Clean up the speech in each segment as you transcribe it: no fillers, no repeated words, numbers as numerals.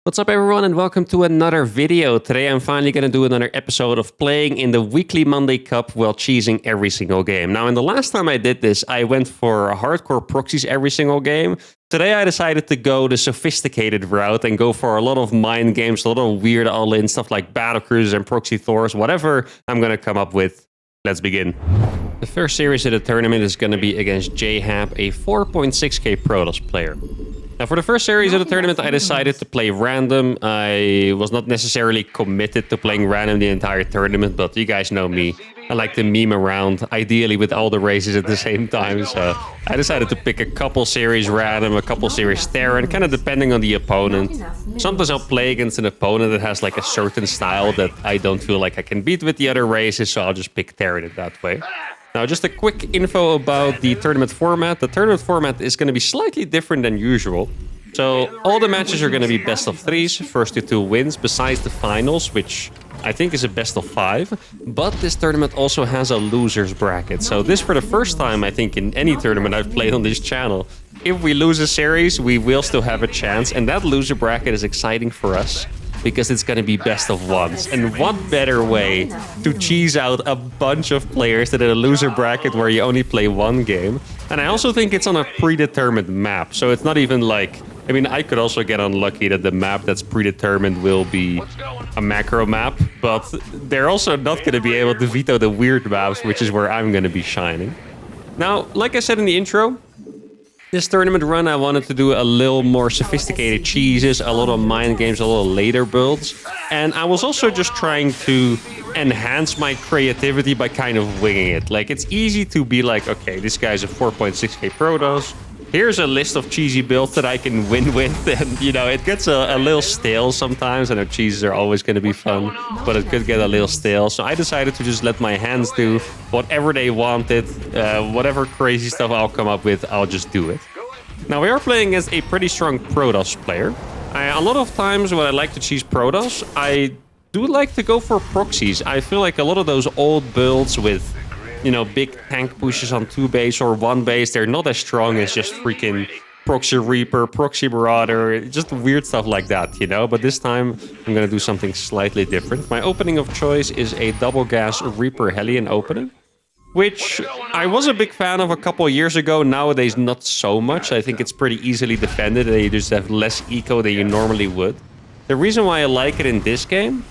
What's up everyone and welcome to another video. Today I'm finally going to do another episode of playing in the weekly Monday Cup while cheesing every single game. Now in the last time I did this, I went for hardcore proxies every single game. Today I decided to go the sophisticated route and go for a lot of mind games, a lot of weird all-in stuff like battle cruisers and proxy Thors, whatever I'm going to come up with. Let's begin. The first series of the tournament is going to be against J-Hap, a 4.6k Protoss player. Now, for the first series of the tournament, I decided to play random. I was not necessarily committed to playing random the entire tournament, but you guys know me. I like to meme around, ideally with all the races at the same time. So I decided to pick a couple series random, a couple series Terran, kind of depending on the opponent. Sometimes I'll play against an opponent that has like a certain style that I don't feel like I can beat with the other races, so I'll just pick Terran it that way. Now, just a quick info about the tournament format. The tournament format is going to be slightly different than usual. So all the matches are going to be best of threes, first to two wins, besides the finals, which I think is a best of five. But this tournament also has a loser's bracket. So this for the first time, I think, in any tournament I've played on this channel. If we lose a series, we will still have a chance. And that loser bracket is exciting for us, because it's going to be best of ones. And what better way to cheese out a bunch of players than in a loser bracket where you only play one game. And I also think it's on a predetermined map. So it's not even like, I mean, I could also get unlucky that the map that's predetermined will be a macro map, but they're also not going to be able to veto the weird maps, which is where I'm going to be shining. Now, like I said in the intro, this tournament run, I wanted to do a little more sophisticated cheeses, a lot of mind games, a little later builds. And I was also just trying to enhance my creativity by kind of winging it. Like, it's easy to be like, okay, this guy's a 4.6k Protoss. Here's a list of cheesy builds that I can win with. And, you know, it gets a little stale sometimes. I know cheeses are always going to be fun, but it could get a little stale. So I decided to just let my hands do whatever they wanted. Whatever crazy stuff I'll come up with, I'll just do it. Now, we are playing against a pretty strong Protoss player. A lot of times when I like to cheese Protoss, I do like to go for proxies. I feel like a lot of those old builds with, you know, big tank pushes on 2 base or 1 base, they're not as strong as just freaking Proxy Reaper, Proxy Marauder, just weird stuff like that, you know? But this time, I'm going to do something slightly different. My opening of choice is a double gas Reaper Hellion opening, which I was a big fan of a couple years ago. Nowadays, not so much. I think it's pretty easily defended, and you just have less eco than you normally would. The reason why I like it in this game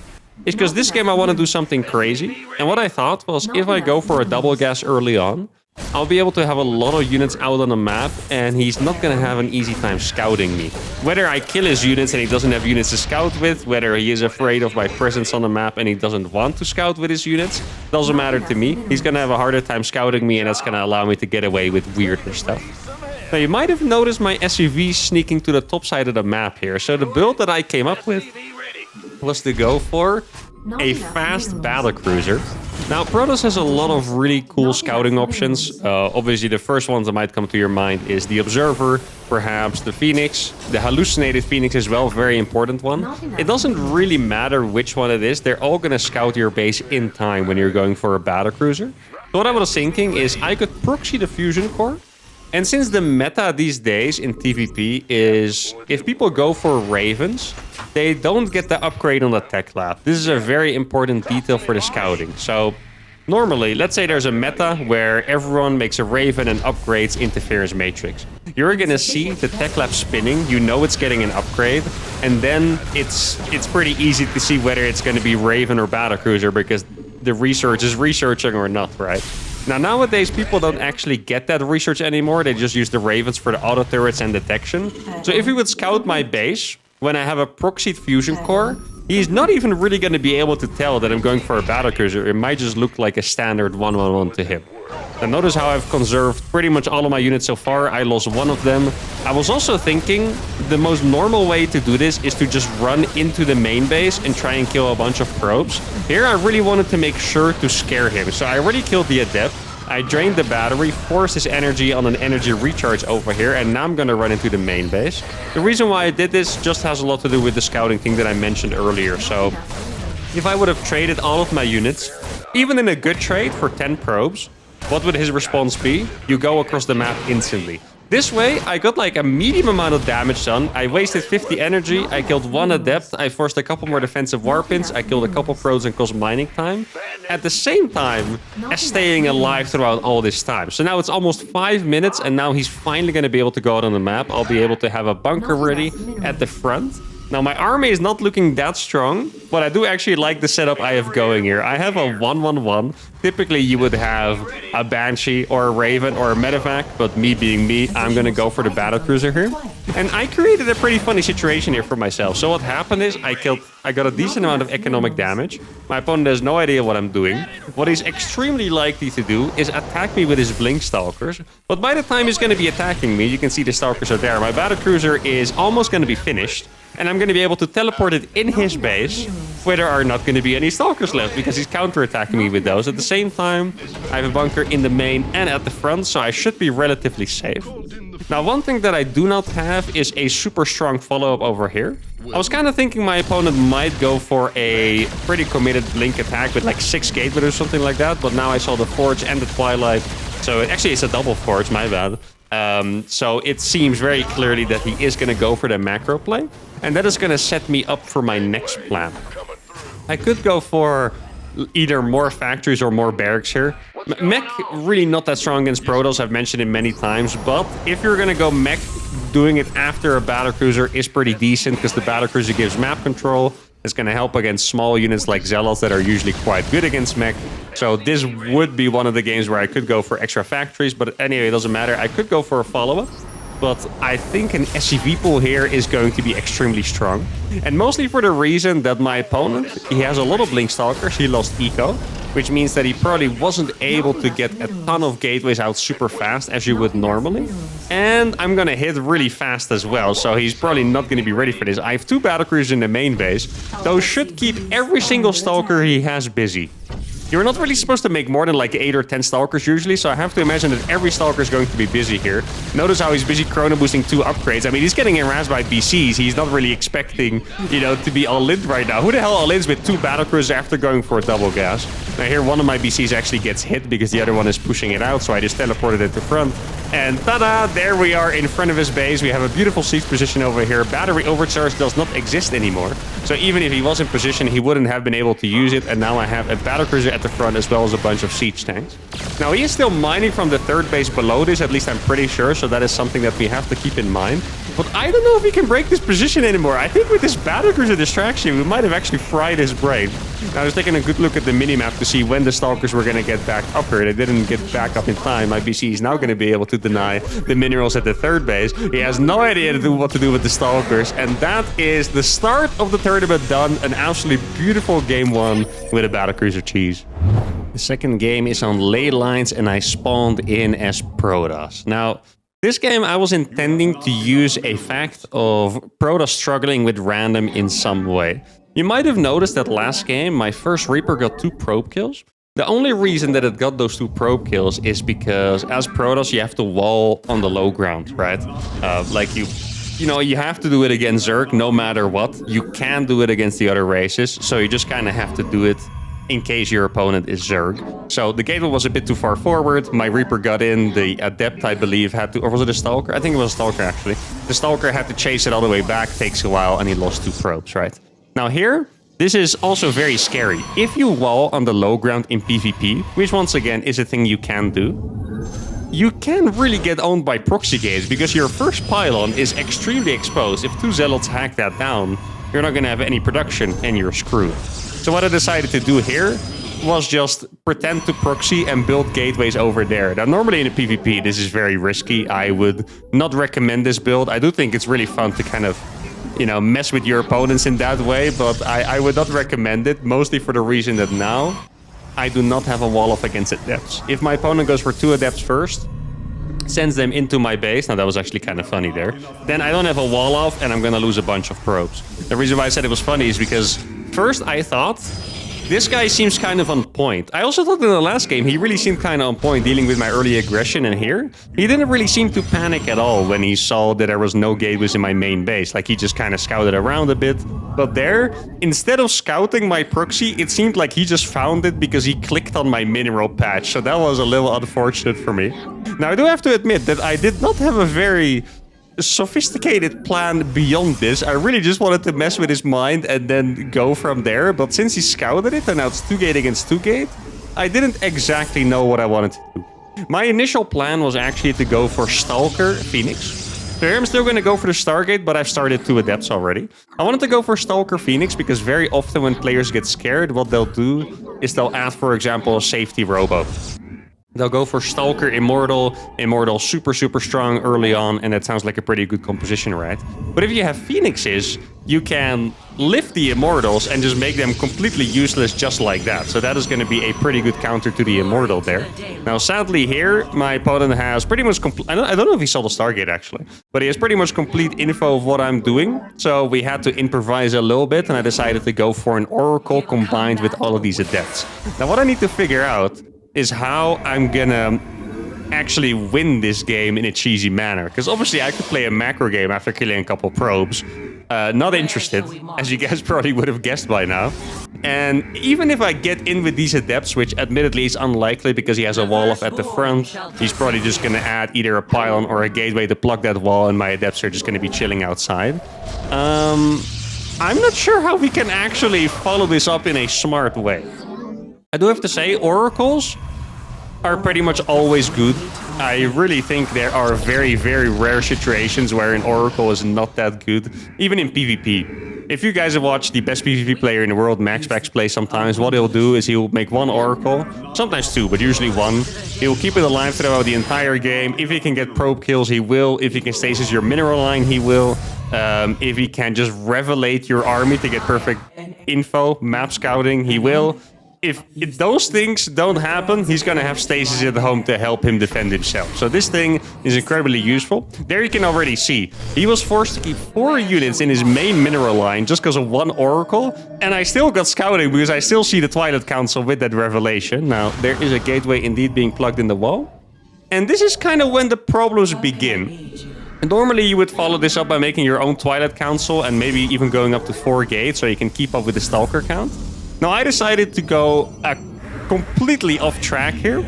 is because this game I want to do something crazy. And what I thought was, if I go for a double gas early on, I'll be able to have a lot of units out on the map, and he's not going to have an easy time scouting me. Whether I kill his units and he doesn't have units to scout with, whether he is afraid of my presence on the map and he doesn't want to scout with his units, doesn't matter to me. He's going to have a harder time scouting me, and that's going to allow me to get away with weirder stuff. Now, you might have noticed my SUV sneaking to the top side of the map here. So the build that I came up with was to go for a fast battlecruiser. Now, Protoss has a lot of really cool scouting options. Obviously, the first ones that might come to your mind is the Observer, perhaps the Phoenix. The hallucinated Phoenix is well, very important one. It doesn't really matter which one it is. They're all going to scout your base in time when you're going for a battlecruiser. So what I was thinking is I could proxy the Fusion Core. And since the meta these days in PvP is, if people go for Ravens, they don't get the upgrade on the tech lab. This is a very important detail for the scouting. So normally, let's say there's a meta where everyone makes a Raven and upgrades Interference Matrix. You're going to see the tech lab spinning. You know it's getting an upgrade. And then it's pretty easy to see whether it's going to be Raven or Battlecruiser, because the research is researching or not, right? Now, nowadays, people don't actually get that research anymore. They just use the Ravens for the auto turrets and detection. So if he would scout my base, when I have a proxied Fusion Core, he's not even really going to be able to tell that I'm going for a battlecruiser. It might just look like a standard 1-1-1 to him. Now, notice how I've conserved pretty much all of my units so far. I lost one of them. I was also thinking the most normal way to do this is to just run into the main base and try and kill a bunch of probes. Here, I really wanted to make sure to scare him. So I already killed the Adept. I drained the battery, forced his energy on an energy recharge over here, and now I'm going to run into the main base. The reason why I did this just has a lot to do with the scouting thing that I mentioned earlier. So if I would have traded all of my units, even in a good trade for 10 probes, what would his response be? You go across the map instantly. This way, I got like a medium amount of damage done. I wasted 50 energy. I killed one adept. I forced a couple more defensive warpins. I killed a couple probes and cost mining time. At the same time as staying alive throughout all this time. So now it's almost 5 minutes, and now he's finally going to be able to go out on the map. I'll be able to have a bunker ready at the front. Now, my army is not looking that strong, but I do actually like the setup I have going here. I have a 1-1-1. Typically, you would have a Banshee or a Raven or a Medevac, but me being me, I'm going to go for the Battlecruiser here. And I created a pretty funny situation here for myself. So what happened is I got a decent amount of economic damage. My opponent has no idea what I'm doing. What he's extremely likely to do is attack me with his Blink Stalkers. But by the time he's going to be attacking me, you can see the Stalkers are there. My Battlecruiser is almost going to be finished. And I'm going to be able to teleport it in his base, where there are not going to be any Stalkers left, because he's counterattacking me with those. At the same time, I have a bunker in the main and at the front, so I should be relatively safe. Now, one thing that I do not have is a super strong follow-up over here. I was kind of thinking my opponent might go for a pretty committed Blink attack with like 6 Gateway or something like that, but now I saw the Forge and the Twilight, so actually it's a double Forge, my bad. So it seems very clearly that he is going to go for the macro play, and that is going to set me up for my next plan. I could go for either more factories or more barracks here. Mech, really not that strong against Protoss, I've mentioned it many times, but if you're going to go mech, doing it after a Battlecruiser is pretty decent, because the Battlecruiser gives map control. It's going to help against small units like Zealots that are usually quite good against mech. So this would be one of the games where I could go for extra factories, but anyway, it doesn't matter. I could go for a follow-up, but I think an SCV pool here is going to be extremely strong. And mostly for the reason that my opponent, he has a lot of Blink Stalkers, he lost eco, which means that he probably wasn't able to get a ton of gateways out super fast as you would normally. And I'm gonna hit really fast as well, so he's probably not gonna be ready for this. I have 2 Battlecruisers in the main base. Those should keep every single Stalker he has busy. You're not really supposed to make more than like 8 or 10 Stalkers usually, so I have to imagine that every Stalker is going to be busy here. Notice how he's busy chrono boosting 2 upgrades. I mean, he's getting harassed by BCs. He's not really expecting, you know, to be all-in right now. Who the hell all-ins with 2 Battlecruisers after going for a double gas? Now here, one of my BCs actually gets hit because the other one is pushing it out, so I just teleported it to front. And ta-da! There we are in front of his base. We have a beautiful siege position over here. Battery overcharge does not exist anymore. So even if he was in position, he wouldn't have been able to use it. And now I have a Battlecruiser at the front as well as a bunch of siege tanks. Now he is still mining from the 3rd base below this, at least I'm pretty sure. So that is something that we have to keep in mind. But I don't know if he can break this position anymore. I think with this Battlecruiser distraction, we might have actually fried his brain. Now I was taking a good look at the minimap to see when the Stalkers were going to get back up here. They didn't get back up in time. My BC is now going to be able to deny the minerals at the 3rd base. He has no idea what to do with the Stalkers. And that is the start of the tournament done. An absolutely beautiful game 1 with a Battlecruiser cheese. The second game is on ley lines, and I spawned in as Protoss. Now, this game I was intending to use a fact of Protoss struggling with random in some way. You might have noticed that last game, my first Reaper got 2 probe kills. The only reason that it got those 2 probe kills is because as Protoss, you have to wall on the low ground, right? Like you know, you have to do it against Zerg no matter what. You can't do it against the other races, so you just kind of have to do it in case your opponent is Zerg. So the gateway was a bit too far forward. My Reaper got in. The Adept, I believe, had to... Or was it a Stalker? I think it was a Stalker, actually. The Stalker had to chase it all the way back. Takes a while, and he lost 2 probes, right? Now here, this is also very scary. If you wall on the low ground in PvP, which once again is a thing you can do, you can really get owned by proxy gates because your first pylon is extremely exposed. If 2 Zealots hack that down, you're not going to have any production and you're screwed. So what I decided to do here was just pretend to proxy and build gateways over there. Now, normally in a PvP, this is very risky. I would not recommend this build. I do think it's really fun to kind of, you know, mess with your opponents in that way, but I would not recommend it, mostly for the reason that now I do not have a wall off against adepts. If my opponent goes for 2 adepts first, sends them into my base, now that was actually kind of funny there, then I don't have a wall off and I'm gonna lose a bunch of probes. The reason why I said it was funny is because first I thought This guy seems kind of on point. I also thought in the last game, he really seemed kind of on point dealing with my early aggression, and here, he didn't really seem to panic at all when he saw that there was no gateways in my main base. Like, he just kind of scouted around a bit. But there, instead of scouting my proxy, it seemed like he just found it because he clicked on my mineral patch. So that was a little unfortunate for me. Now, I do have to admit that I did not have a very sophisticated plan beyond this. I really just wanted to mess with his mind and then go from there. But since he scouted it and now it's 2 gate against 2 gate, I didn't exactly know what I wanted to do. My initial plan was actually to go for Stalker Phoenix. So here I'm still going to go for the Stargate, but I've started 2 Adepts already. I wanted to go for Stalker Phoenix because very often when players get scared, what they'll do is they'll add, for example, a safety robo. They'll go for Stalker Immortal, Immortal super strong early on, and that sounds like a pretty good composition, right? But if you have Phoenixes, you can lift the Immortals and just make them completely useless just like that. So that is going to be a pretty good counter to the Immortal there. Now, sadly here, my opponent has pretty much complete... I don't know if he saw the Stargate, actually. But he has pretty much complete info of what I'm doing. So we had to improvise a little bit, and I decided to go for an Oracle combined with all of these Adepts. Now, what I need to figure out is how I'm gonna actually win this game in a cheesy manner. Because obviously I could play a macro game after killing a couple probes. Not interested, as you guys probably would have guessed by now. And even if I get in with these Adepts, which admittedly is unlikely because he has a wall up at the front, he's probably just gonna add either a pylon or a gateway to plug that wall, and my Adepts are just gonna be chilling outside. I'm not sure how we can actually follow this up in a smart way. I do have to say, Oracles are pretty much always good. I really think there are very rare situations where an Oracle is not that good, even in PvP. If you guys have watched the best PvP player in the world, MaxPax, play sometimes, what he'll do is he'll make 1 Oracle, sometimes 2, but usually 1. He'll keep it alive throughout the entire game. If he can get probe kills, he will. If he can stasis your mineral line, he will. If he can just revelate your army to get perfect info, map scouting, he will. If those things don't happen, he's gonna have stasis at home to help him defend himself. So this thing is incredibly useful. There you can already see, he was forced to keep 4 units in his main mineral line just because of 1 Oracle, and I still got scouting because I still see the Twilight Council with that revelation. Now, there is a gateway indeed being plugged in the wall. And this is kind of when the problems begin. And normally you would follow this up by making your own Twilight Council and maybe even going up to 4 gates so you can keep up with the Stalker count. Now, I decided to go completely off track here.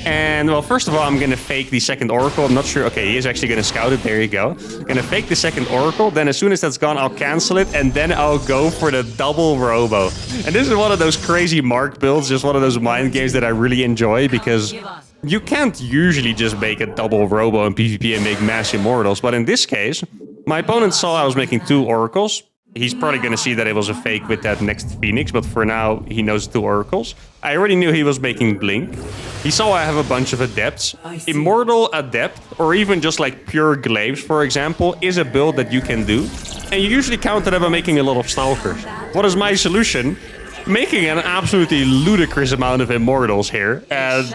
And, well, first of all, I'm going to fake the second Oracle. I'm not sure. Okay, he is actually going to scout it. There you go. Going to fake the second Oracle. Then as soon as that's gone, I'll cancel it. And then I'll go for the double Robo. And this is one of those crazy Mark builds. Just one of those mind games that I really enjoy. Because you can't usually just make a double Robo in PvP and make mass Immortals. But in this case, my opponent saw I was making 2 Oracles. He's probably going to see that it was a fake with that next Phoenix, but for now, he knows 2 Oracles. I already knew he was making Blink. He saw I have a bunch of Adepts. Immortal Adept, or even just like pure Glaives, for example, is a build that you can do. And you usually counter that by making a lot of Stalkers. What is my solution? Making an absolutely ludicrous amount of Immortals here. And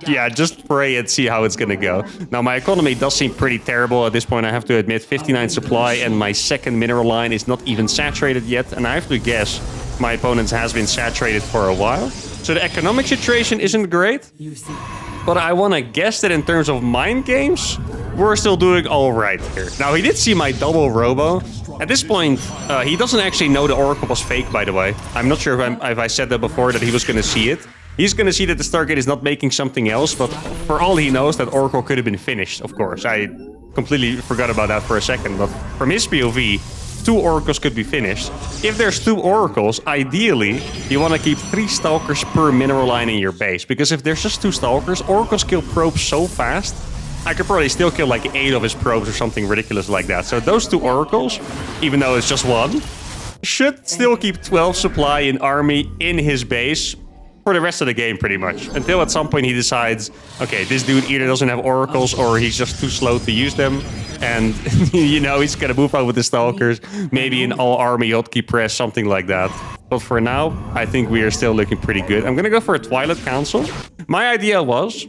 yeah, just pray and see how it's gonna go. Now, my economy does seem pretty terrible at this point, I have to admit. 59 supply, and my second mineral line is not even saturated yet. And I have to guess my opponent's has been saturated for a while. So the economic situation isn't great. But I want to guess that in terms of mind games, we're still doing all right here. Now, he did see my double Robo. At this point, he doesn't actually know the Oracle was fake, by the way. I'm not sure if I said that before, that he was going to see it. He's going to see that the Stargate is not making something else, but for all he knows, that Oracle could have been finished, of course. I completely forgot about that for a second, but from his POV, 2 Oracles could be finished. If there's 2 Oracles, ideally, you want to keep 3 Stalkers per mineral line in your base. Because if there's just 2 Stalkers, Oracles kill probes so fast, I could probably still kill like 8 of his probes or something ridiculous like that. So those 2 Oracles, even though it's just 1, should still keep 12 supply in army in his base for the rest of the game, pretty much. Until at some point he decides, okay, this dude either doesn't have Oracles or he's just too slow to use them. And, you know, he's gonna move out with the Stalkers. Maybe an all-army hotkey press, something like that. But for now, I think we are still looking pretty good. I'm gonna go for a Twilight Council. My idea was,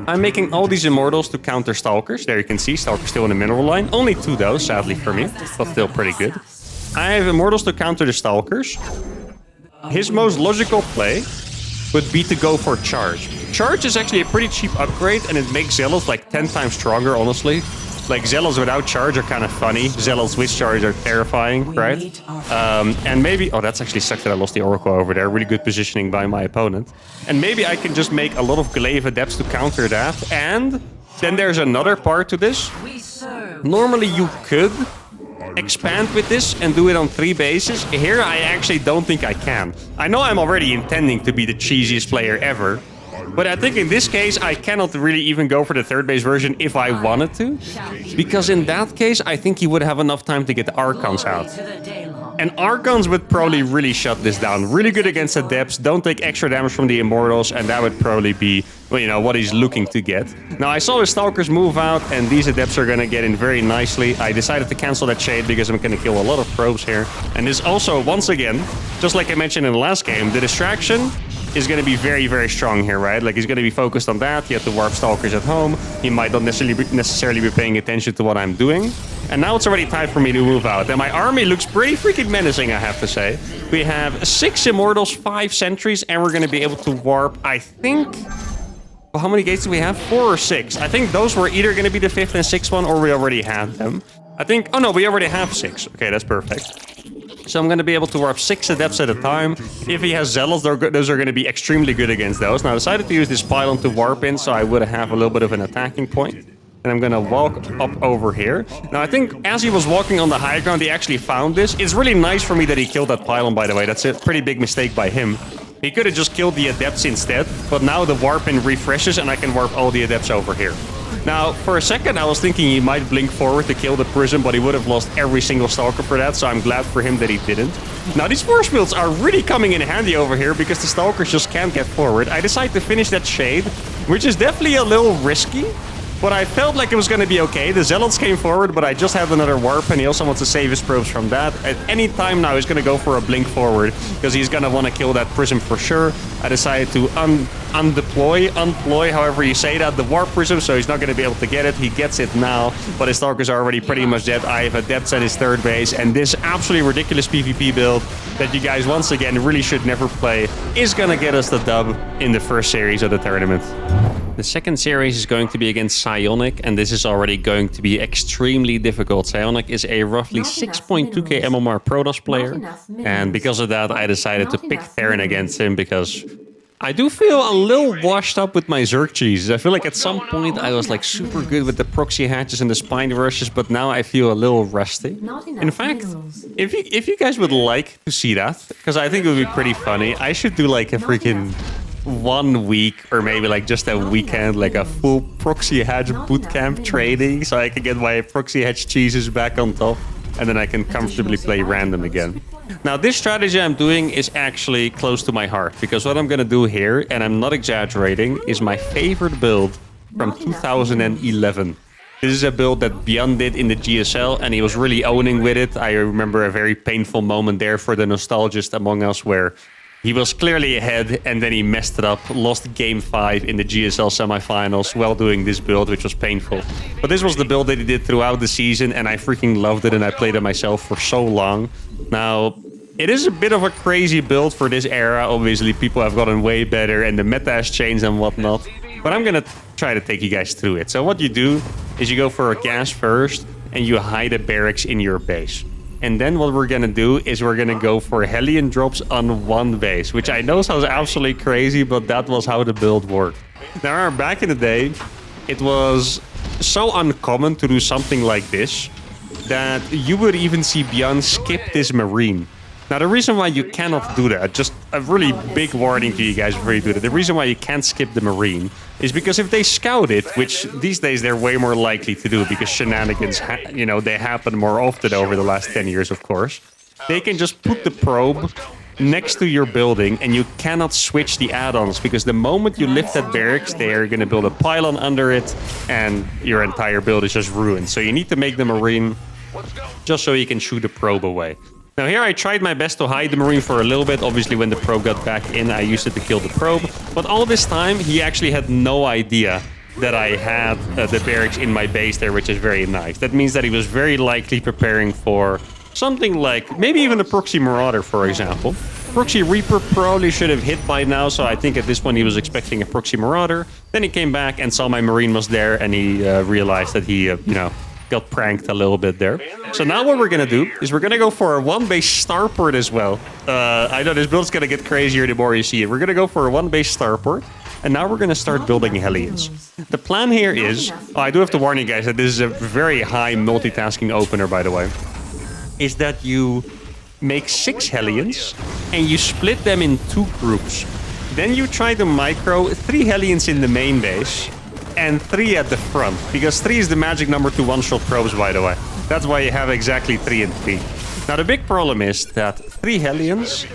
I'm making all these Immortals to counter Stalkers. There you can see, Stalkers still in the mineral line. Only 2 though, sadly for me, but still pretty good. I have Immortals to counter the Stalkers. his most logical play would be to go for Charge. Charge is actually a pretty cheap upgrade, and it makes Zealots like 10 times stronger, honestly. Like, Zealots without Charge are kind of funny. Zealots with Charge are terrifying, right? And maybe... Oh, that's actually sucked that I lost the Oracle over there. Really good positioning by my opponent. And maybe I can just make a lot of Glaive Adepts to counter that. And then there's another part to this. Normally, you could expand with this and do it on 3 bases. Here, I actually don't think I can. I know I'm already intending to be the cheesiest player ever, but I think in this case, I cannot really even go for the 3rd base version if I wanted to. Because in that case, I think he would have enough time to get the Archons out. And Archons would probably really shut this down. Really good against the Adepts, don't take extra damage from the Immortals, and that would probably be, well, you know, what he's looking to get. Now, I saw his Stalkers move out, and these Adepts are going to get in very nicely. I decided to cancel that Shade because I'm going to kill a lot of probes here. And this also, once again, just like I mentioned in the last game, the distraction is going to be very, very strong here, right? Like, he's going to be focused on that. He has to warp Stalkers at home. He might not necessarily be paying attention to what I'm doing. And now it's already time for me to move out. And my army looks pretty freaking menacing, I have to say. We have 6 Immortals, 5 Sentries, and we're going to be able to warp, I think... Well, how many gates do we have? 4 or 6? I think those were either going to be the 5th and 6th one, or we already had them. I think... Oh, no, we already have 6. Okay, that's perfect. So I'm going to be able to warp 6 Adepts at a time. If he has Zealots, those are going to be extremely good against those. Now, I decided to use this pylon to warp in, so I would have a little bit of an attacking point. And I'm going to walk up over here. Now, I think as he was walking on the high ground, he actually found this. It's really nice for me that he killed that pylon, by the way. That's a pretty big mistake by him. He could have just killed the Adepts instead, but now the warp-in refreshes and I can warp all the Adepts over here. Now, for a second, I was thinking he might blink forward to kill the Prism, but he would have lost every single Stalker for that, so I'm glad for him that he didn't. Now, these force fields are really coming in handy over here because the Stalkers just can't get forward. I decided to finish that Shade, which is definitely a little risky, but I felt like it was going to be okay. The Zealots came forward, but I just had another warp, and he also wants to save his probes from that. At any time now, he's going to go for a blink forward, because he's going to want to kill that Prism for sure. I decided to unploy, however you say that, the Warp Prism, so he's not going to be able to get it. He gets it now, but his Stalkers are already pretty much dead. I have Adepts at his 3rd base, and this absolutely ridiculous PvP build that you guys, once again, really should never play is going to get us the dub in the first series of the tournament. The second series is going to be against Psionic, and this is already going to be extremely difficult. Psionic is a roughly 6.2k MMR Protoss player, and because of that, I decided to pick Theron against him because I do feel a little washed up with my Zerg cheeses. I feel like at some point I was like super good with the proxy hatches and the spine rushes, but now I feel a little rusty. In fact, if you guys would like to see that, because I think it would be pretty funny, I should do like a freaking 1 week or maybe like just a weekend, like a full proxy hatch bootcamp training, so I can get my proxy hatch cheeses back on top, and then I can comfortably play random again. Now, this strategy I'm doing is actually close to my heart, because what I'm gonna do here, and I'm not exaggerating, is my favorite build from 2011. This is a build that Bjorn did in the GSL, and he was really owning with it. I remember a very painful moment there for the nostalgist among us, where he was clearly ahead, and then he messed it up, lost Game 5 in the GSL semifinals while doing this build, which was painful. But this was the build that he did throughout the season, and I freaking loved it, and I played it myself for so long. Now, it is a bit of a crazy build for this era. Obviously, people have gotten way better, and the meta has changed and whatnot. But I'm gonna try to take you guys through it. So what you do is you go for a gas first, and you hide a barracks in your base. And then what we're going to do is we're going to go for Hellion drops on 1 base, which I know sounds absolutely crazy, but that was how the build worked. Now, back in the day, it was so uncommon to do something like this that you would even see Bjorn skip this Marine. Now, the reason why you cannot do that, just a really big warning to you guys before you do that, the reason why you can't skip the Marine is because if they scout it, which these days they're way more likely to do because shenanigans, they happen more often over the last 10 years, of course, they can just put the probe next to your building and you cannot switch the add-ons because the moment you lift that barracks, they are going to build a pylon under it and your entire build is just ruined. So you need to make the Marine just so you can shoot the probe away. Now here I tried my best to hide the Marine for a little bit. Obviously when the probe got back in, I used it to kill the probe. But all this time, he actually had no idea that I had the barracks in my base there, which is very nice. That means that he was very likely preparing for something like maybe even a proxy marauder, for example. Proxy Reaper probably should have hit by now, so I think at this point he was expecting a Proxy Marauder. Then he came back and saw my Marine was there, and he realized that he, got pranked a little bit there. So now what we're gonna do is we're gonna go for a 1-base starport as well. I know this build's gonna get crazier the more you see it. We're gonna go for a 1-base starport. And now we're going to start building Hellions. The plan here is... I do have to warn you guys that this is a very high multitasking opener, by the way. Is that you make 6 Hellions and you split them in 2 groups. Then you try to micro 3 Hellions in the main base and 3 at the front. Because 3 is the magic number to one-shot probes, by the way. That's why you have exactly 3 and 3. Now, the big problem is that 3 Hellions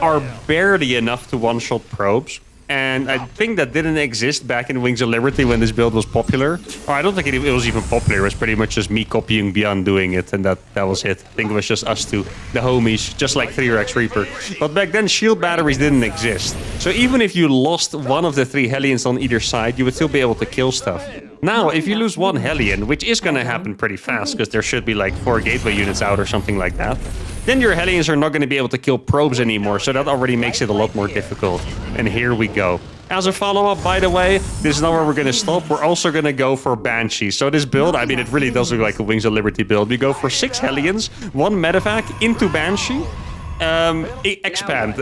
are barely enough to one-shot probes. And I think that didn't exist back in Wings of Liberty when this build was popular. Or I don't think it was even popular. It was pretty much just me copying Beyond doing it. And that was it. I think it was just us two, the homies, just like 3RX Reaper. But back then, shield batteries didn't exist. So even if you lost one of the 3 Hellions on either side, you would still be able to kill stuff. Now, if you lose 1 Hellion, which is going to happen pretty fast, because there should be like 4 gateway units out or something like that, then your Hellions are not going to be able to kill probes anymore, so that already makes it a lot more difficult. And here we go. As a follow-up, by the way, this is not where we're going to stop. We're also going to go for Banshees. So this build, I mean, it really does look like a Wings of Liberty build. We go for 6 Hellions, 1 medevac into Banshee. Expand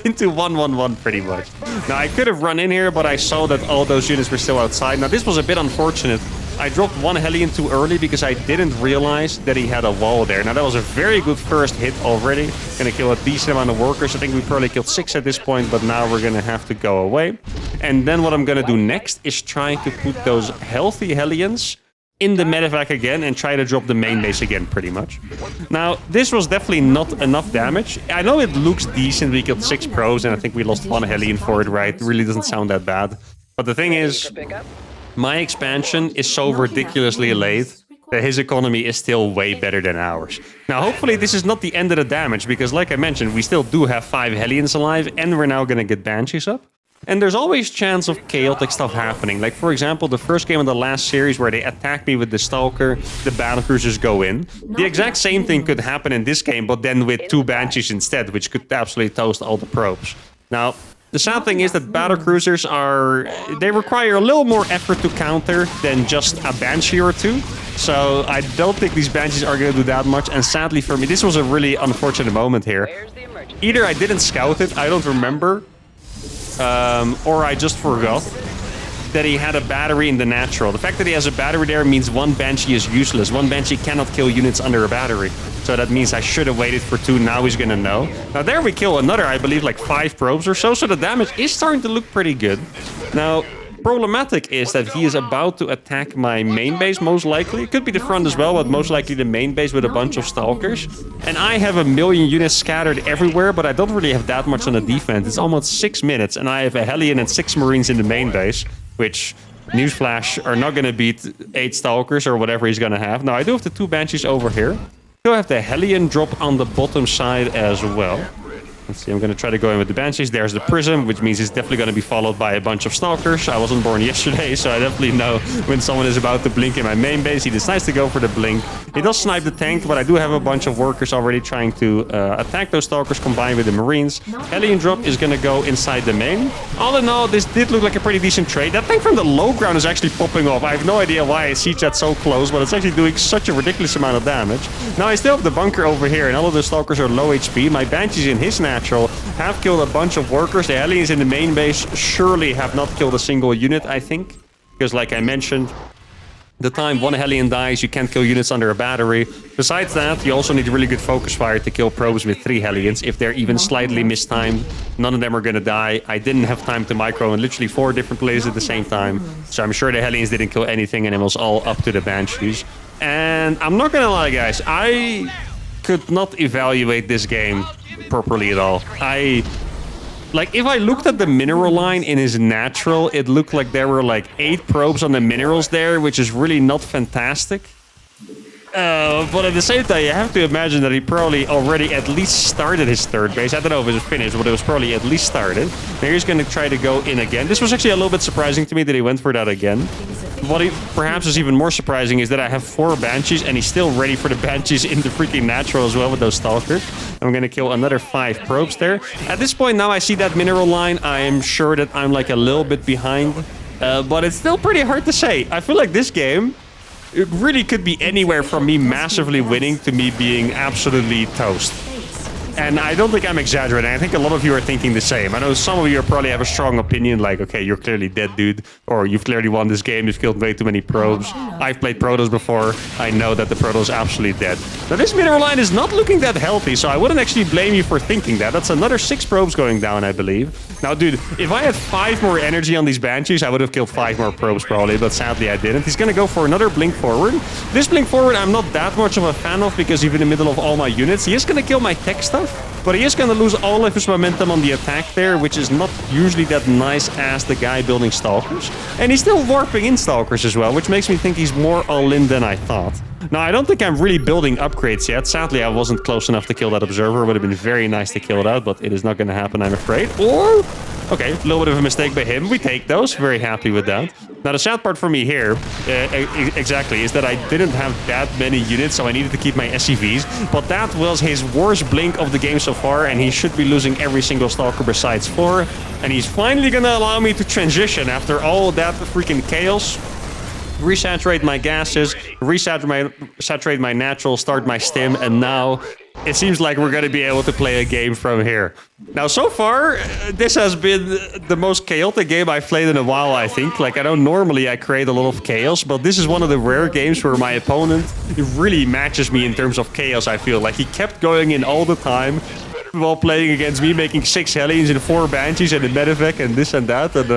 into 1-1-1 pretty much. Now, I could have run in here, but I saw that all those units were still outside. Now, this was a bit unfortunate. I dropped 1 Hellion too early because I didn't realize that he had a wall there. Now, that was a very good first hit already. Gonna kill a decent amount of workers. I think we probably killed 6 at this point, but now we're gonna have to go away. And then what I'm gonna do next is trying to put those healthy Hellions in the medevac again and try to drop the main base again, pretty much. Now, this was definitely not enough damage. I know it looks decent. We killed 6 pros, and I think we lost 1 Hellion for it, right? It really doesn't sound that bad. But the thing is, my expansion is so ridiculously late that his economy is still way better than ours. Now, hopefully this is not the end of the damage, because like I mentioned, we still do have 5 Hellions alive, and we're now gonna get Banshees up. And there's always chance of chaotic stuff happening. Like, for example, the first game of the last series where they attack me with the Stalker, the Battlecruisers go in. The exact same thing could happen in this game, but then with 2 Banshees instead, which could absolutely toast all the probes. Now, the sad thing is that Battlecruisers they require a little more effort to counter than just a Banshee or 2. So I don't think these Banshees are going to do that much. And sadly for me, this was a really unfortunate moment here. Either I didn't scout it, I don't remember. Or I just forgot that he had a battery in the natural. The fact that he has a battery there means 1 Banshee is useless. 1 Banshee cannot kill units under a battery. So that means I should have waited for 2. Now he's gonna know. Now there we kill another, I believe, like 5 probes or so. So the damage is starting to look pretty good. Now, problematic is that he is about to attack my main base, most likely. It could be the front as well, but most likely the main base with a bunch of Stalkers. And I have a million units scattered everywhere, but I don't really have that much on the defense. It's almost 6 minutes, and I have a Hellion and 6 Marines in the main base, which, newsflash, are not going to beat 8 Stalkers or whatever he's going to have. Now, I do have the 2 Banshees over here. I do have the Hellion drop on the bottom side as well. Let's see, I'm going to try to go in with the Banshees. There's the Prism, which means it's definitely going to be followed by a bunch of Stalkers. I wasn't born yesterday, so I definitely know when someone is about to blink in my main base. He decides to go for the blink. He does snipe the tank, but I do have a bunch of workers already trying to attack those Stalkers combined with the Marines. Hellion drop is going to go inside the main. All in all, this did look like a pretty decent trade. That tank from the low ground is actually popping off. I have no idea why I siege that so close, but it's actually doing such a ridiculous amount of damage. Now, I still have the bunker over here, and all of the Stalkers are low HP. My Banshees in his natural have killed a bunch of workers. The Hellions in the main base surely have not killed a single unit, I think. Because like I mentioned, the time 1 Hellion dies, you can't kill units under a battery. Besides that, you also need really good focus fire to kill probes with 3 Hellions. If they're even slightly mistimed, none of them are gonna die. I didn't have time to micro in literally 4 different places at the same time. So I'm sure the Hellions didn't kill anything, and it was all up to the Banshees. And I'm not gonna lie, guys, I could not evaluate this game properly at all. If I looked at the mineral line in his natural, it looked like there were like 8 probes on the minerals there, which is really not fantastic. But at the same time, you have to imagine that he probably already at least started his 3rd base. I don't know if it was finished, but it was probably at least started. Now he's going to try to go in again. This was actually a little bit surprising to me that he went for that again. what perhaps is even more surprising is that I have 4 Banshees and he's still ready for the Banshees in the freaking natural as well with those Stalkers. I'm gonna kill another 5 probes there. At this point now I see that mineral line. I am sure that I'm like a little bit behind, but it's still pretty hard to say. I feel like this game, it really could be anywhere from me massively winning to me being absolutely toast. And I don't think I'm exaggerating. I think a lot of you are thinking the same. I know some of you probably have a strong opinion, like, okay, you're clearly dead, dude. Or you've clearly won this game. You've killed way too many probes. I've played Protoss before. I know that the Protoss is absolutely dead. Now, this mineral line is not looking that healthy, so I wouldn't actually blame you for thinking that. That's another 6 probes going down, I believe. Now, dude, if I had 5 more energy on these Banshees, I would have killed 5 more probes probably, but sadly I didn't. He's gonna go for another blink forward. This blink forward I'm not that much of a fan of because he's in the middle of all my units. He is gonna kill my tech stuff, but he is going to lose all of his momentum on the attack there, which is not usually that nice as the guy building Stalkers. And he's still warping in Stalkers as well, which makes me think he's more all-in than I thought. Now, I don't think I'm really building upgrades yet. Sadly, I wasn't close enough to kill that Observer. It would have been very nice to kill that, but it is not going to happen, I'm afraid. Or... okay, a little bit of a mistake by him. We take those. Very happy with that. Now, the sad part for me here, exactly, is that I didn't have that many units, so I needed to keep my SCVs. But that was his worst blink of the game so far, and he should be losing every single Stalker besides 4. And he's finally gonna allow me to transition after all that freaking chaos. Resaturate my gases, saturate my natural, start my stim, and now it seems like we're going to be able to play a game from here. Now, so far, this has been the most chaotic game I've played in a while, I think. Like, I know normally I create a lot of chaos, but this is one of the rare games where my opponent really matches me in terms of chaos, I feel. Like, he kept going in all the time while playing against me, making 6 Hellions and 4 Banshees and a Medivac and this and that. And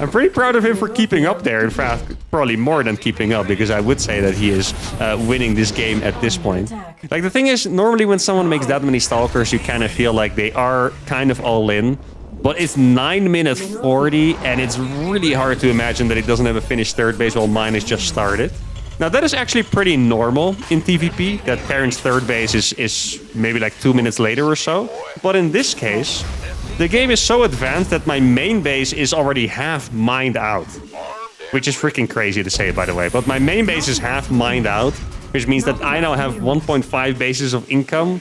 I'm pretty proud of him for keeping up there. In fact, probably more than keeping up, because I would say that he is winning this game at this point. Like, the thing is, normally when someone makes that many Stalkers, you kind of feel like they are kind of all in. But it's 9 minutes 40, and it's really hard to imagine that he doesn't have a finished third base while mine is just started. Now, that is actually pretty normal in PvP, that Terran's third base is maybe like 2 minutes later or so. But in this case, the game is so advanced that my main base is already half mined out. Which is freaking crazy to say, by the way. But my main base is half mined out, which means that I now have 1.5 bases of income.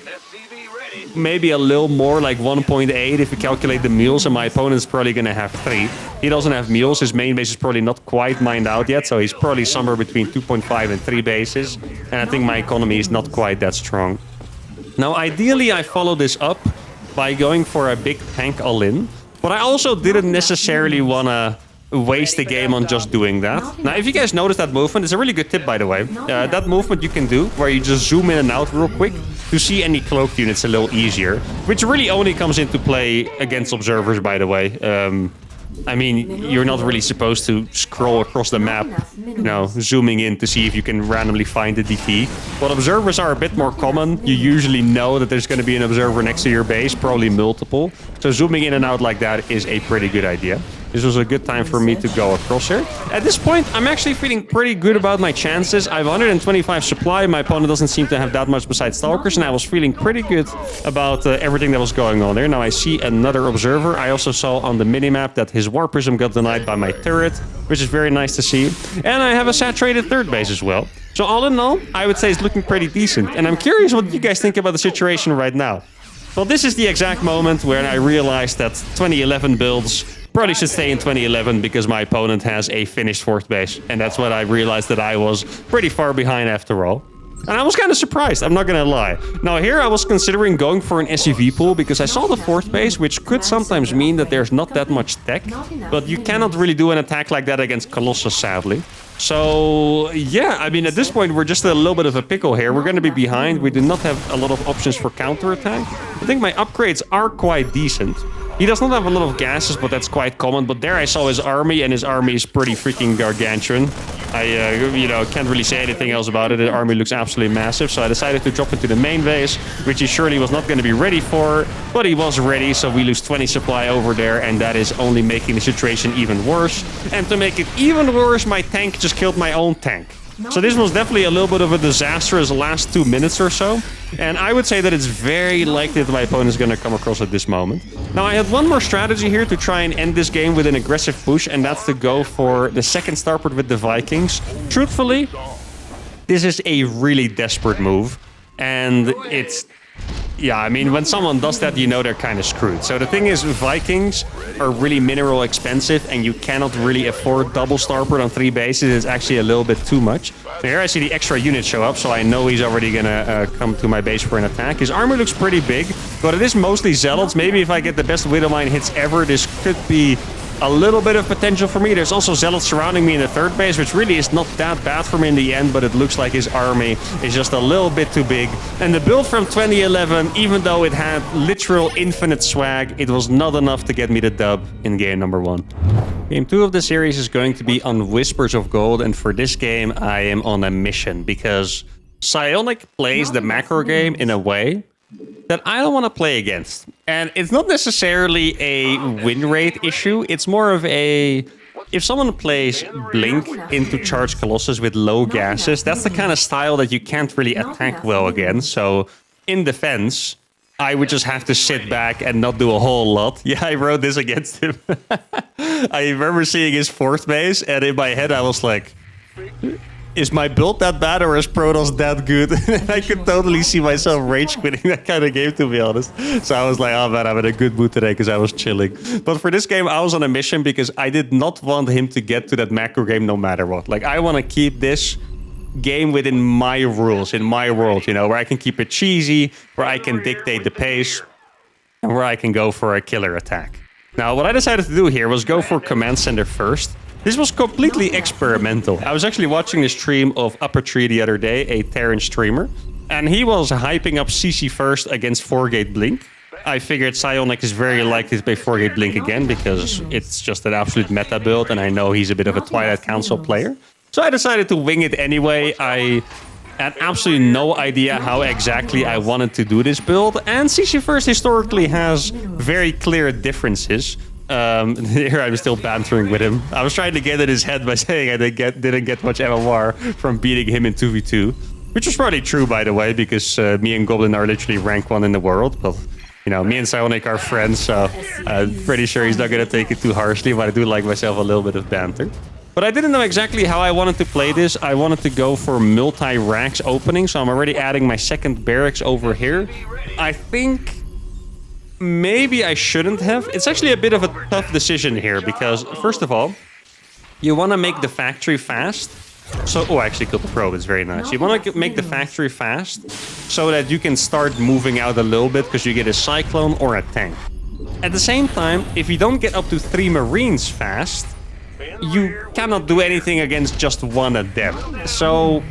Maybe a little more, like 1.8 if you calculate the meals, and my opponent's probably gonna have 3. He doesn't have meals, his main base is probably not quite mined out yet, so he's probably somewhere between 2.5 and 3 bases, and I think my economy is not quite that strong. Now, ideally, I follow this up by going for a big tank all-in, but I also didn't necessarily wanna waste the game on just doing that. Now, if you guys notice that movement, it's a really good tip, by the way. That movement you can do, where you just zoom in and out real quick to see any cloaked units a little easier, which really only comes into play against observers, by the way. I mean, you're not really supposed to scroll across the map, you know, zooming in to see if you can randomly find a DT. But observers are a bit more common. You usually know that there's going to be an observer next to your base, probably multiple. So zooming in and out like that is a pretty good idea. This was a good time for me to go across here. At this point, I'm actually feeling pretty good about my chances. I have 125 supply. My opponent doesn't seem to have that much besides Stalkers, and I was feeling pretty good about everything that was going on there. Now I see another observer. I also saw on the minimap that his War Prism got denied by my turret, which is very nice to see. And I have a saturated third base as well. So all in all, I would say it's looking pretty decent. And I'm curious what you guys think about the situation right now. Well, this is the exact moment where I realized that 2011 builds probably should stay in 2011 because my opponent has a finished fourth base. And that's when I realized that I was pretty far behind after all. And I was kind of surprised, I'm not gonna lie. Now here I was considering going for an SUV pool because I saw the fourth base, which could sometimes mean that there's not that much tech. But you cannot really do an attack like that against Colossus, sadly. So, yeah, I mean, at this point, we're just a little bit of a pickle here. We're going to be behind. We do not have a lot of options for counterattack. I think my upgrades are quite decent. He does not have a lot of gases, but that's quite common. But there I saw his army, and his army is pretty freaking gargantuan. I, can't really say anything else about it. The army looks absolutely massive. So I decided to drop into the main base, which he surely was not going to be ready for. But he was ready, so we lose 20 supply over there, and that is only making the situation even worse. And to make it even worse, my tank just killed my own tank. So this was definitely a little bit of a disastrous last 2 minutes or so. And I would say that it's very likely that my opponent is going to come across at this moment. Now, I had one more strategy here to try and end this game with an aggressive push, and that's to go for the second starport with the Vikings. Truthfully, this is a really desperate move. And it's... Yeah, I mean, when someone does that, you know they're kind of screwed. So the thing is, Vikings are really mineral expensive, and you cannot really afford double starport on 3 bases. It's actually a little bit too much. So here I see the extra units show up, so I know he's already gonna come to my base for an attack. His army looks pretty big, but it is mostly Zealots. Maybe if I get the best Widowmine hits ever, this could be a little bit of potential for me. There's also Zealots surrounding me in the 3rd base, which really is not that bad for me in the end, but it looks like his army is just a little bit too big. And the build from 2011, even though it had literal infinite swag, it was not enough to get me the dub in game number 1. Game 2 of the series is going to be on Whispers of Gold, and for this game I am on a mission, because Psionic plays the macro game in a way that I don't want to play against. And it's not necessarily a win rate issue, it's more of a... If someone plays Blink into Charged Colossus with low gases, that's the kind of style that you can't really attack well against. So, in defense, I would just have to sit back and not do a whole lot. Yeah, I wrote this against him. I remember seeing his 4th base, and in my head I was like... Is my build that bad, or is Protoss that good? I could totally see myself rage quitting that kind of game, to be honest. So I was like, oh man, I'm in a good mood today because I was chilling. But for this game, I was on a mission because I did not want him to get to that macro game no matter what. Like, I want to keep this game within my rules, in my world, you know, where I can keep it cheesy, where I can dictate the pace, and where I can go for a killer attack. Now, what I decided to do here was go for Command Center first. This was completely experimental. I was actually watching the stream of Upper Tree the other day, a Terran streamer, and he was hyping up CC first against 4-gate Blink. I figured Psionic is very likely to play 4-gate Blink again because it's just an absolute meta build, and I know he's a bit of a Twilight Council player. So I decided to wing it anyway. I had absolutely no idea how exactly I wanted to do this build, and CC first historically has very clear differences. Here I'm still bantering with him. I was trying to get in his head by saying I didn't get much MMR from beating him in 2v2. Which was probably true, by the way, because me and Goblin are literally rank 1 in the world. But, you know, me and Psionic are friends, so I'm pretty sure he's not going to take it too harshly. But I do like myself a little bit of banter. But I didn't know exactly how I wanted to play this. I wanted to go for multi-racks opening, so I'm already adding my 2nd barracks over here. I think... maybe I shouldn't have. It's actually a bit of a tough decision here because, first of all, you want to make the factory fast. So, oh, I actually killed the probe. It's very nice. You want to make the factory fast so that you can start moving out a little bit because you get a Cyclone or a tank. At the same time, if you don't get up to 3 Marines fast, you cannot do anything against just 1 Adept. So...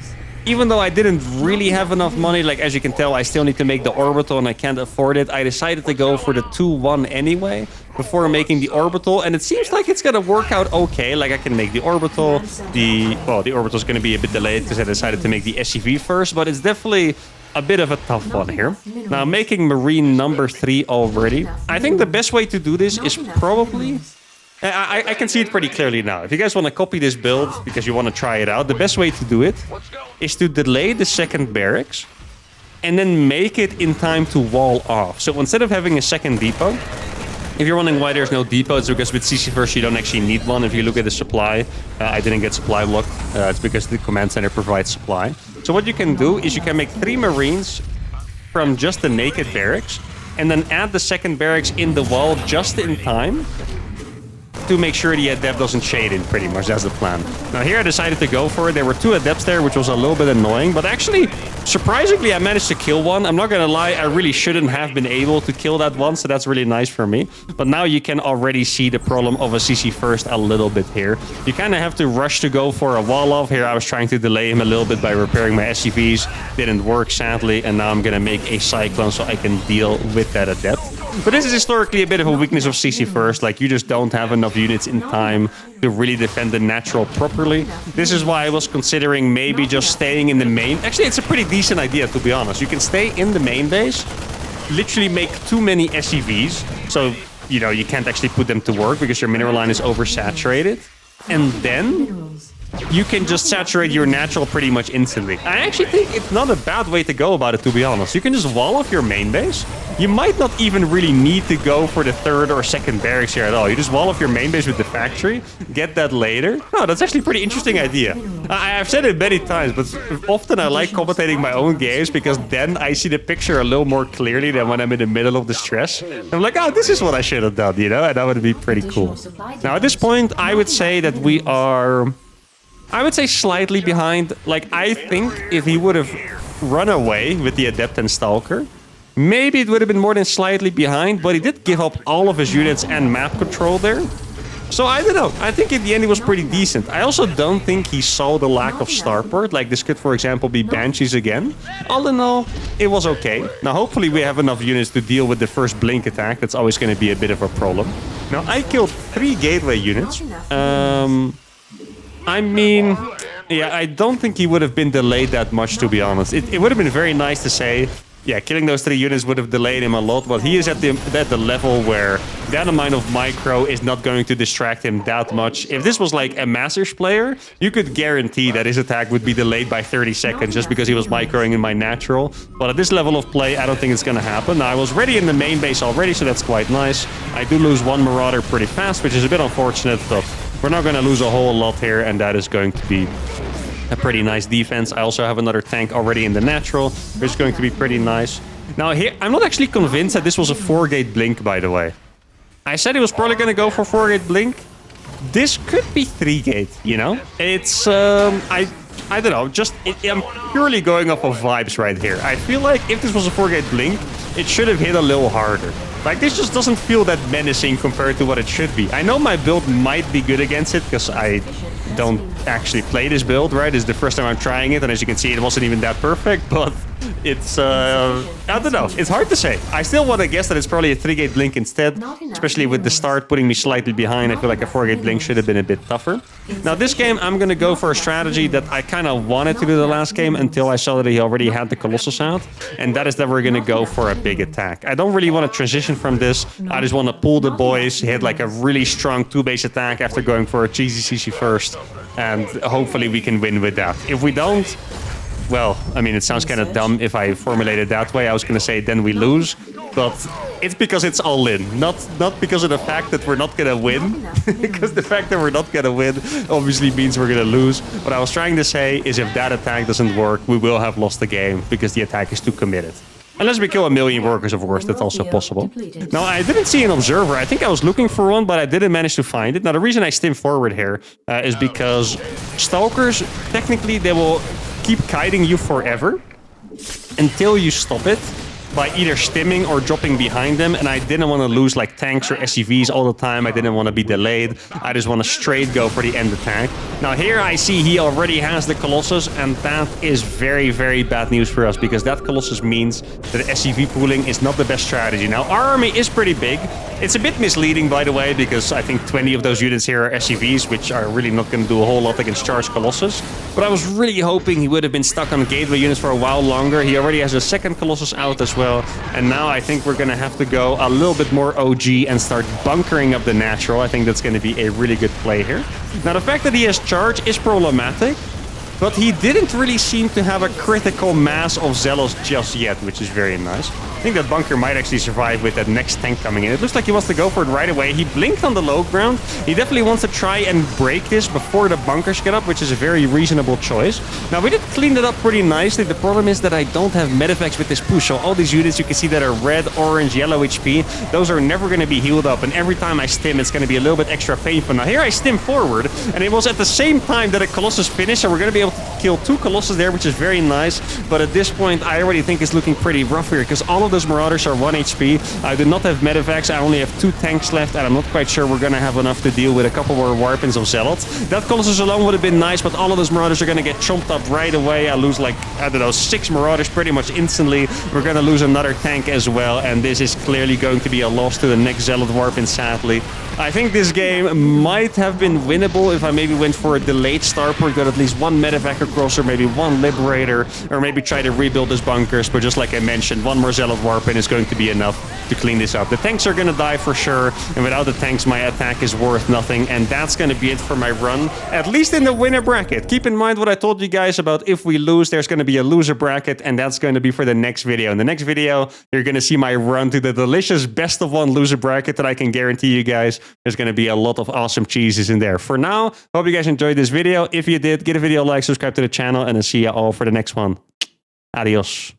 even though I didn't really have enough money, like as you can tell, I still need to make the orbital and I can't afford it. I decided to go for the 2-1 anyway, before making the orbital, and it seems like it's gonna work out okay. Like I can make the orbital, the orbital is gonna be a bit delayed because I decided to make the SCV first, but it's definitely a bit of a tough one here. Now, making Marine number 3 already, I think the best way to do this is probably... I can see it pretty clearly now. If you guys want to copy this build because you want to try it out, the best way to do it is to delay the 2nd barracks and then make it in time to wall off. So instead of having a 2nd depot, if you're wondering why there's no depot, it's because with CC first you don't actually need one. If you look at the supply, I didn't get supply block. It's because the command center provides supply. So what you can do is you can make 3 Marines from just the naked barracks and then add the 2nd barracks in the wall just in time to make sure the Adept doesn't shade in, pretty much. That's the plan. Now here I decided to go for it. There were 2 Adepts there, which was a little bit annoying, but actually, surprisingly, I managed to kill one. I'm not gonna lie, I really shouldn't have been able to kill that one, so that's really nice for me. But now you can already see the problem of a CC first a little bit here. You kind of have to rush to go for a wall off. Here I was trying to delay him a little bit by repairing my SCVs. Didn't work, sadly, and now I'm gonna make a Cyclone so I can deal with that Adept. But this is historically a bit of a weakness of CC first, like you just don't have enough units in time to really defend the natural properly. This is why I was considering maybe just staying in the main. Actually, it's a pretty decent idea, to be honest. You can stay in the main base, literally make too many SCVs, so you can't actually put them to work because your mineral line is oversaturated. And then you can just saturate your natural pretty much instantly. I actually think it's not a bad way to go about it, to be honest. You can just wall off your main base. You might not even really need to go for the third or second barracks here at all. You just wall off your main base with the factory, get that later. Oh, that's actually a pretty interesting idea. I've said it many times, but often I like commentating my own games because then I see the picture a little more clearly than when I'm in the middle of the stress. I'm like, oh, this is what I should have done, you know? And that would be pretty cool. Now, at this point, I would say that we are... I would say slightly behind. Like, I think if he would have run away with the Adept and Stalker, maybe it would have been more than slightly behind, but he did give up all of his units and map control there. So I don't know. I think in the end it was pretty decent. I also don't think he saw the lack of starport. Like, this could, for example, be Banshees again. All in all, it was okay. Now, hopefully we have enough units to deal with the first blink attack. That's always going to be a bit of a problem. Now, I killed 3 gateway units. I mean, yeah, I don't think he would have been delayed that much, to be honest. It would have been very nice to say, yeah, killing those 3 units would have delayed him a lot, but he is at the level where that amount of micro is not going to distract him that much. If this was like a Masters player, you could guarantee that his attack would be delayed by 30 seconds just because he was microing in my natural. But at this level of play, I don't think it's going to happen. Now, I was ready in the main base already, so that's quite nice. I do lose 1 Marauder pretty fast, which is a bit unfortunate, but we're not going to lose a whole lot here, and that is going to be a pretty nice defense. I also have another tank already in the natural, which is going to be pretty nice. Now here, I'm not actually convinced that this was a 4-gate blink, by the way. I said he was probably going to go for 4-gate blink. This could be 3-gate, you know? It's, I don't know, I'm purely going off of vibes right here. I feel like if this was a 4-gate blink, it should have hit a little harder. Like, this just doesn't feel that menacing compared to what it should be. I know my build might be good against it, because I don't actually play this build, right? It's the first time I'm trying it, and as you can see, it wasn't even that perfect, but it's, I don't know. It's hard to say. I still want to guess that it's probably a 3-gate blink instead, especially with the start putting me slightly behind. I feel like a 4-gate blink should have been a bit tougher. Now, this game, I'm going to go for a strategy that I kind of wanted to do the last game until I saw that he already had the Colossus out, and that is that we're going to go for a big attack. I don't really want to transition from this. I just want to pull the boys, hit like a really strong 2-base attack after going for a cheesy CC first, and hopefully we can win with that. If we don't, well, I mean, it sounds kind of dumb if I formulate it that way. I was going to say then we lose, but it's because it's all in, not because of the fact that we're not going to win, because the fact that we're not going to win obviously means we're going to lose. What I was trying to say is if that attack doesn't work, we will have lost the game because the attack is too committed. Unless we kill 1 million workers, of course, that's also possible. Now, I didn't see an observer. I think I was looking for one, but I didn't manage to find it. Now, the reason I stim forward here is because Stalkers, technically, they will keep kiting you forever until you stop it by either stimming or dropping behind them, and I didn't want to lose like tanks or SCVs all the time. I didn't want to be delayed. I just want to straight go for the end attack. Now here I see he already has the Colossus, and that is very, very bad news for us because that Colossus means that SCV pooling is not the best strategy. Now our army is pretty big. It's a bit misleading, by the way, because I think 20 of those units here are SCVs, which are really not going to do a whole lot against Charged Colossus. But I was really hoping he would have been stuck on gateway units for a while longer. He already has a second Colossus out as well. And now I think we're going to have to go a little bit more OG and start bunkering up the natural. I think that's going to be a really good play here. Now, the fact that he has charge is problematic, but he didn't really seem to have a critical mass of Zealots just yet, which is very nice. I think that bunker might actually survive with that next tank coming in. It looks like he wants to go for it right away. He blinked on the low ground. He definitely wants to try and break this before the bunkers get up, which is a very reasonable choice. Now, we did clean it up pretty nicely. The problem is that I don't have medevacts with this push. So all these units you can see that are red, orange, yellow HP, those are never going to be healed up. And every time I stim, it's going to be a little bit extra painful. Now, here I stim forward, and it was at the same time that a Colossus finished. So we're going to be able to kill 2 Colossus there, which is very nice. But at this point, I already think it's looking pretty rough here because all of those Marauders are 1 HP. I do not have medevacs. I only have 2 tanks left, and I'm not quite sure we're going to have enough to deal with a couple more Warpins of Zealots. That Colossus alone would have been nice, but all of those Marauders are going to get chomped up right away. I lose like, I don't know, 6 Marauders pretty much instantly. We're going to lose another tank as well, and this is clearly going to be a loss to the next Zealot Warpin, sadly. I think this game might have been winnable if I maybe went for a delayed starport, got at least 1 medevac medevac crosser, maybe one liberator, or maybe try to rebuild his bunkers. But just like I mentioned, one more zealot warpin is going to be enough to clean this up. The tanks are going to die for sure, and without the tanks, my attack is worth nothing. And that's going to be it for my run, at least in the winner bracket. Keep in mind what I told you guys about if we lose, there's going to be a loser bracket, and that's going to be for the next video. In the next video, you're going to see my run to the delicious best of one loser bracket that I can guarantee you guys. There's going to be a lot of awesome cheeses in there. For now, hope you guys enjoyed this video. If you did, give the video a like, subscribe to the channel, and I'll see you all for the next one. Adios.